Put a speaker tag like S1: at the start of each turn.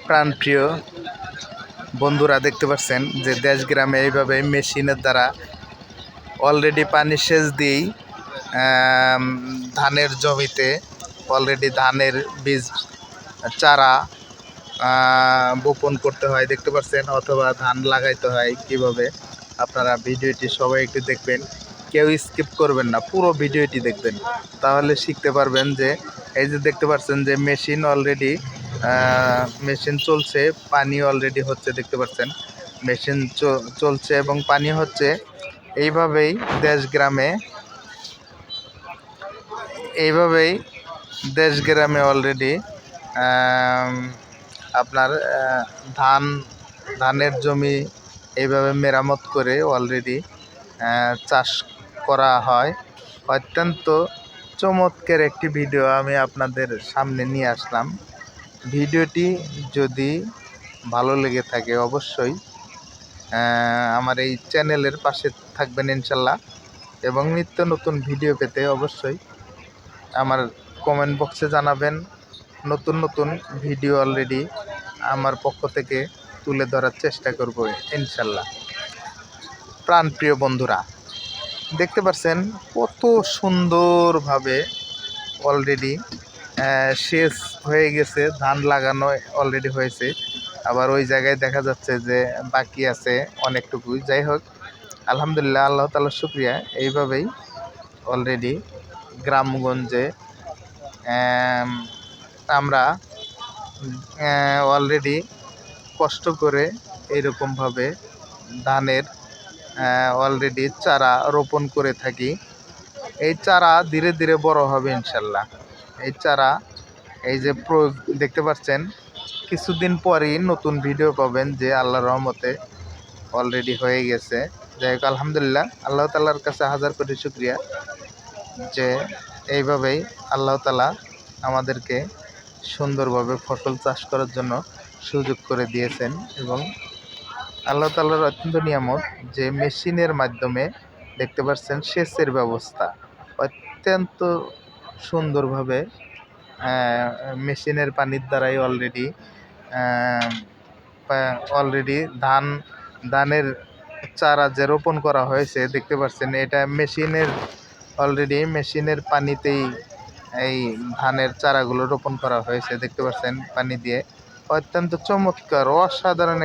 S1: প্রাণপ্রিয় বন্ধুরা, দেখতে পাচ্ছেন যে দেশ গ্রামে এইভাবে মেশিনের দ্বারা অলরেডি পানি সেচ দিয়েই ধানের জমিতে অলরেডি ধানের বীজ চারা বপন করতে হয়, দেখতে পাচ্ছেন, অথবা ধান লাগাইতে হয় কিভাবে। আপনারা ভিডিওটি সবাই একটু দেখবেন, কেউ স্কিপ করবেন না, পুরো ভিডিওটি দেখবেন, তাহলে শিখতে পারবেন। যে এই যে দেখতে পাচ্ছেন যে মেশিন চলছে, পানি অলরেডি হচ্ছে, দেখতে পাচ্ছেন মেশিন চলছে এবং পানি হচ্ছে। এইভাবেই দেশ গ্রামে অলরেডি আপনার ধানের জমি এইভাবে মেরামত করে অলরেডি চাষ করা হয়। অত্যন্ত চমৎকার একটি ভিডিও আমি আপনাদের সামনে নিয়ে আসলাম। ভিডিওটি যদি ভালো লেগে থাকে অবশ্যই আমার এই চ্যানেলের পাশে থাকবেন ইনশাল্লাহ, এবং নিত্য নতুন ভিডিও পেতে অবশ্যই আমার কমেন্ট বক্সে জানাবেন। নতুন নতুন ভিডিও অলরেডি আমার পক্ষ থেকে তুলে ধরার চেষ্টা করব ইনশাল্লাহ। প্রাণপ্রিয় বন্ধুরা, দেখতে পাচ্ছেন কত সুন্দরভাবে অলরেডি সেচ হয়ে গেছে, ধান লাগানো অলরেডি হয়েছে। আবার ওই জায়গায় দেখা যাচ্ছে যে বাকি আছে অনেকটুকুই। যাই হোক, আলহামদুলিল্লাহ, আল্লাহ তাআলার শুকরিয়া। এইভাবেই অলরেডি গ্রামগঞ্জে আমরা অলরেডি কষ্ট করে এইরকমভাবে ধানের অলরেডি চারা রোপণ করে থাকি। এই চারা ধীরে ধীরে বড় হবে ইনশাল্লাহ। এই চারা এই যে দেখতে পাচ্ছেন, কিছুদিন পরেই নতুন ভিডিও পাবেন যে আল্লাহর রহমতে অলরেডি হয়ে গেছে। যাই হোক, আলহামদুলিল্লাহ, আল্লাহ তাআলার কাছে হাজার কোটি শুকরিয়া যে এইভাবেই আল্লাহ তাআলা আমাদেরকে সুন্দরভাবে ফসল চাষ করার জন্য সুযোগ করে দিয়েছেন। এবং আল্লাহ তাআলার অত্যন্ত নিয়ামত যে মেশিনের মাধ্যমে দেখতে পাচ্ছেন সেচের ব্যবস্থা অত্যন্ত সুন্দরভাবে মেশিনের পানির দ্বারাই অলরেডি ধানের চারা যে রোপণ করা হয়েছে, দেখতে পাচ্ছেন এটা মেশিনের পানিতেই এই ধানের চারাগুলো রোপণ করা হয়েছে। দেখতে পাচ্ছেন পানি দিয়ে অত্যন্ত চমৎকার অসাধারণ